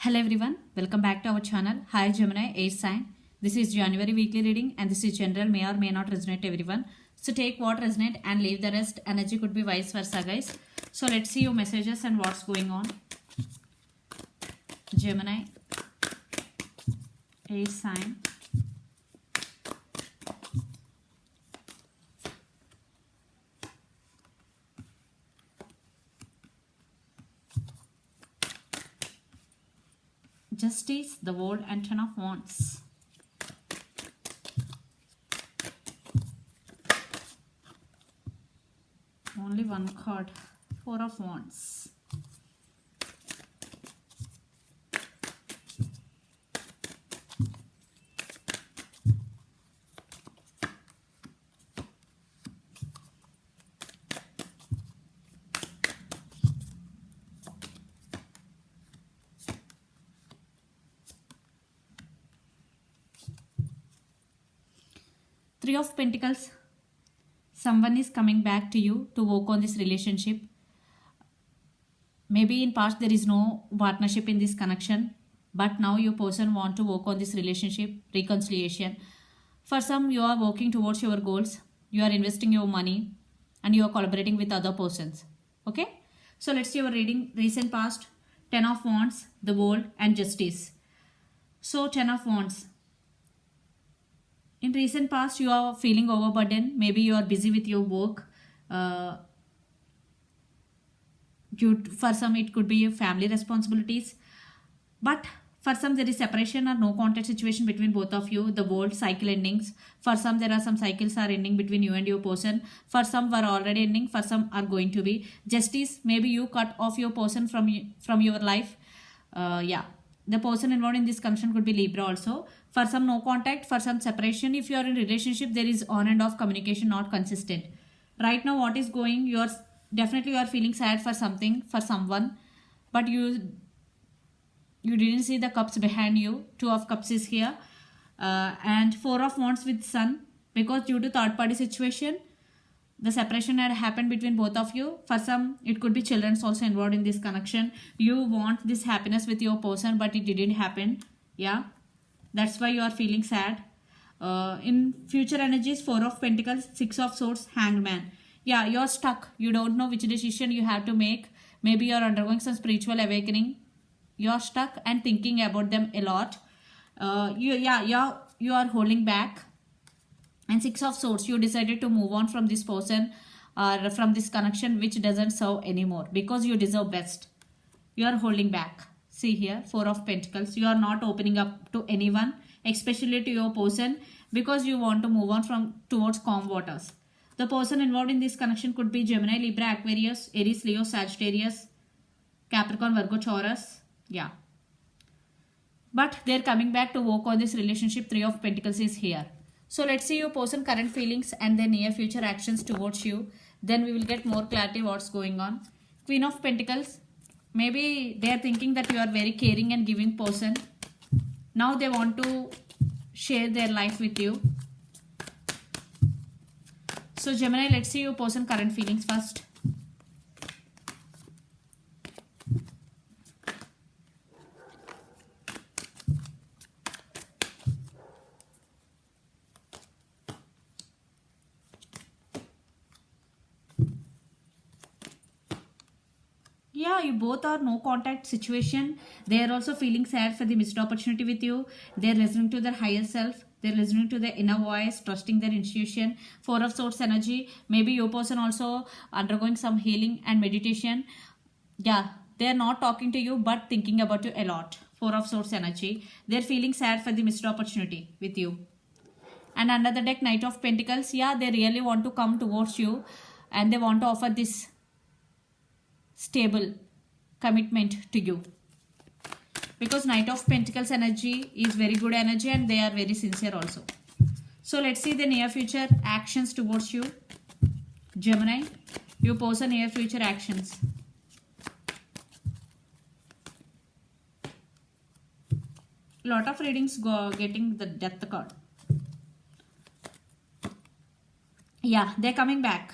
Hello everyone, welcome back to our channel. Hi Gemini, Ace sign. This is January weekly reading and this is general, may or may not resonate everyone. So take what resonate and leave the rest. Energy could be vice versa guys. So let's see your messages and what's going on. Gemini, Ace sign. Justice, the World, and Ten of Wands. Only one card. Four of Wands. Three of Pentacles. Someone is coming back to you to work on this relationship. Maybe in past there is no partnership in this connection, but now your person want to work on this relationship, reconciliation. For some, you are working towards your goals, you are investing your money, and you are collaborating with other persons. Okay, so let's see your reading. Recent past, Ten of Wands, the World, and Justice. So Ten of Wands. In recent past, you are feeling overburdened. Maybe you are busy with your work. For some, it could be your family responsibilities. But for some, there is separation or no contact situation between both of you. The world cycle endings. For some, there are some cycles are ending between you and your person. For some, were already ending. For some, are going to be. Justice, maybe you cut off your person from your life. The person involved in this connection could be Libra also. For some, no contact. For some, separation. If you are in relationship, there is on and off communication not consistent. Right now, what is going? You are feeling sad for something, for someone, but you didn't see the cups behind you. Two of Cups is here, and Four of Wands with Sun, because due to third party situation, the separation had happened between both of you. For some, it could be children's also involved in this connection. You want this happiness with your person, but it didn't happen. Yeah, that's why you are feeling sad. In future energies, Four of Pentacles, Six of Swords, Hanged Man. Yeah, you're stuck. You don't know which decision you have to make. Maybe you're undergoing some spiritual awakening. You're stuck and thinking about them a lot. You are holding back. And Six of Swords, you decided to move on from this person or from this connection which doesn't serve anymore because you deserve best. You are holding back. See here, Four of Pentacles. You are not opening up to anyone, especially to your person, because you want to move on towards calm waters. The person involved in this connection could be Gemini, Libra, Aquarius, Aries, Leo, Sagittarius, Capricorn, Virgo, Taurus. Yeah. But they're coming back to work on this relationship. Three of Pentacles is here. So let's see your person current feelings and their near future actions towards you. Then we will get more clarity what's going on. Queen of Pentacles. Maybe they are thinking that you are very caring and giving person. Now they want to share their life with you. So Gemini, let's see your person current feelings first. Yeah, you both are no contact situation. They are also feeling sad for the missed opportunity with you. They are listening to their higher self. They are listening to their inner voice, trusting their intuition. Four of Swords energy. Maybe your person also undergoing some healing and meditation. Yeah, they are not talking to you but thinking about you a lot. Four of Swords energy. They are feeling sad for the missed opportunity with you. And under the deck, Knight of Pentacles. Yeah, they really want to come towards you and they want to offer this stable commitment to you, because Knight of Pentacles energy is very good energy and they are very sincere also. So let's see the near future actions towards you. Gemini, your person near future actions. Lot of readings getting the Death card. Yeah, they're coming back.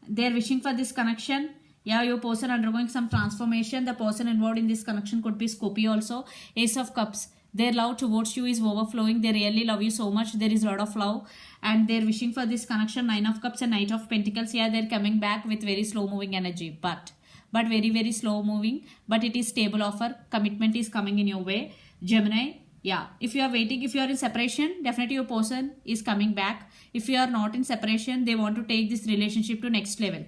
They're wishing for this connection. Yeah, your person undergoing some transformation. The person involved in this connection could be Scorpio also. Ace of Cups. Their love towards you is overflowing. They really love you so much. There is a lot of love and they're wishing for this connection. Nine of Cups and Knight of Pentacles. Yeah, they're coming back with very slow moving energy. But very slow moving. But it is stable offer. Commitment is coming in your way. Gemini. Yeah, if you are waiting, if you are in separation, definitely your person is coming back. If you are not in separation, they want to take this relationship to next level.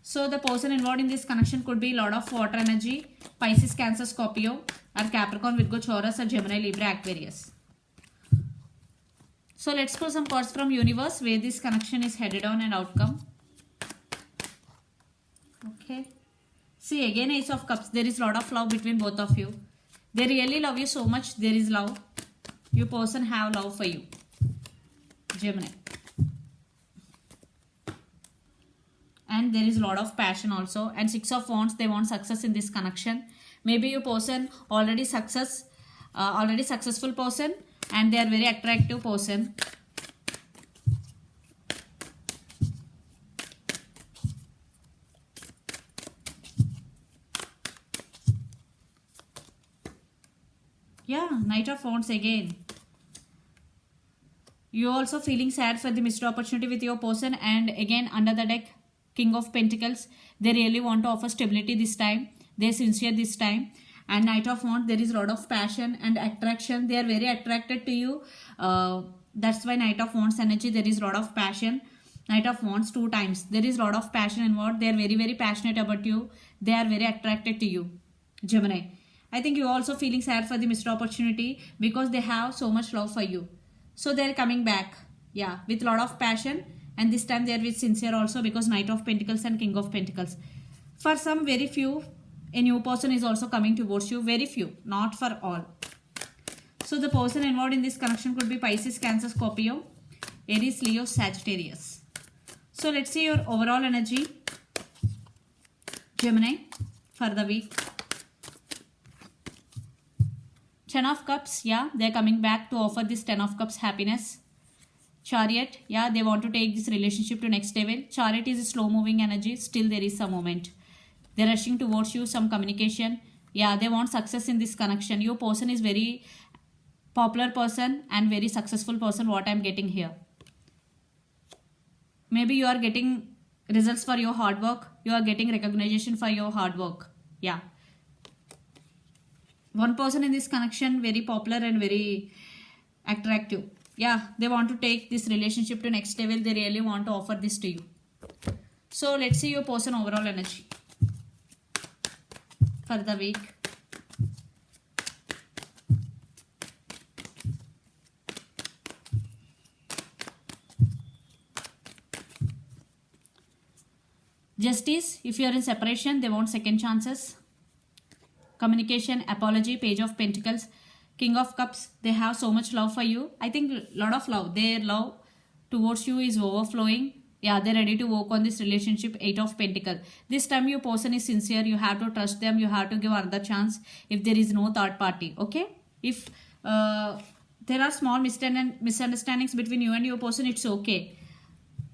So the person involved in this connection could be Lord of Water energy, Pisces, Cancer, Scorpio, or Capricorn, Virgo, Taurus, or Gemini, Libra, Aquarius. So let's pull some cards from universe where this connection is headed on and outcome. Okay. See again Ace of Cups. There is a lot of love between both of you. They really love you so much. There is love. Your person have love for you. Gemini. And there is a lot of passion also. And Six of Wands, they want success in this connection. Maybe your person already successful person and they are very attractive person. Yeah, Knight of Wands again. You also feeling sad for the missed opportunity with your person, and again under the deck King of Pentacles. They really want to offer stability this time. They're sincere this time. And Knight of Wands, there is a lot of passion and attraction. They are very attracted to you. That's why Knight of Wands energy, there is a lot of passion. Knight of Wands 2 times. There is a lot of passion involved. They are very passionate about you. They are very attracted to you. Gemini. I think you are also feeling sad for the missed opportunity because they have so much love for you. So they are coming back. Yeah, with a lot of passion. And this time they are with sincere also because Knight of Pentacles and King of Pentacles. For some, very few, a new person is also coming towards you. Very few, not for all. So the person involved in this connection could be Pisces, Cancer, Scorpio, Aries, Leo, Sagittarius. So let's see your overall energy. Gemini for the week. 10 of Cups, yeah, they're coming back to offer this 10 of Cups happiness. Chariot, yeah, they want to take this relationship to next level. Chariot is a slow moving energy. Still there is some moment. They're rushing towards you, some communication. Yeah, they want success in this connection. Your person is very popular person and very successful person, what I'm getting here. Maybe you are getting results for your hard work. You are getting recognition for your hard work. Yeah. One person in this connection, very popular and very attractive. Yeah, they want to take this relationship to next level. They really want to offer this to you. So let's see your person overall energy for the week. Justice, if you are in separation, they want second chances. Communication, apology, Page of Pentacles, King of Cups, they have so much love for you. I think a lot of love. Their love towards you is overflowing. Yeah, they're ready to work on this relationship. 8 of Pentacles. This time your person is sincere. You have to trust them. You have to give another chance if there is no third party. Okay? If there are small misunderstandings between you and your person, it's okay.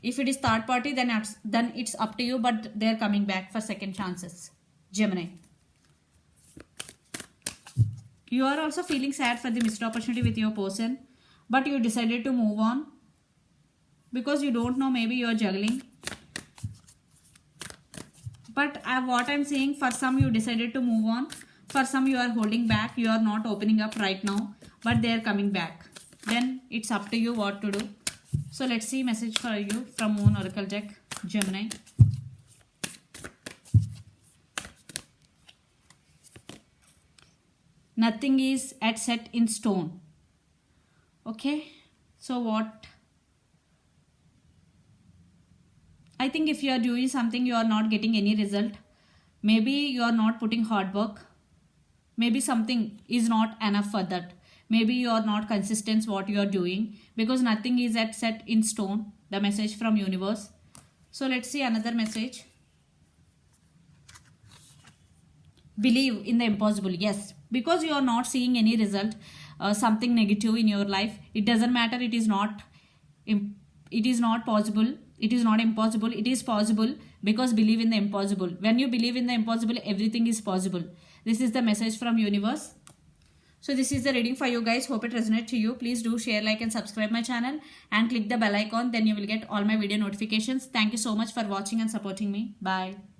If it is third party, then it's up to you. But they're coming back for second chances. Gemini. You are also feeling sad for the missed opportunity with your person, but you decided to move on because you don't know, maybe you are juggling. But what I'm saying, for some you decided to move on, for some you are holding back, you are not opening up right now, but they are coming back. Then it's up to you what to do. So let's see message for you from Moon Oracle deck, Gemini. Nothing is set in stone. Okay, so what? I think if you are doing something, you are not getting any result. Maybe you are not putting hard work. Maybe something is not enough for that. Maybe you are not consistent what you are doing, because nothing is set in stone. The message from universe. So let's see another message. Believe in the impossible. Yes, because you are not seeing any result, something negative in your life. It doesn't matter. It is not possible. It is not impossible. It is possible, because believe in the impossible. When you believe in the impossible, everything is possible. This is the message from universe. So this is the reading for you guys. Hope it resonates to you. Please do share, like and subscribe my channel and click the bell icon. Then you will get all my video notifications. Thank you so much for watching and supporting me. Bye.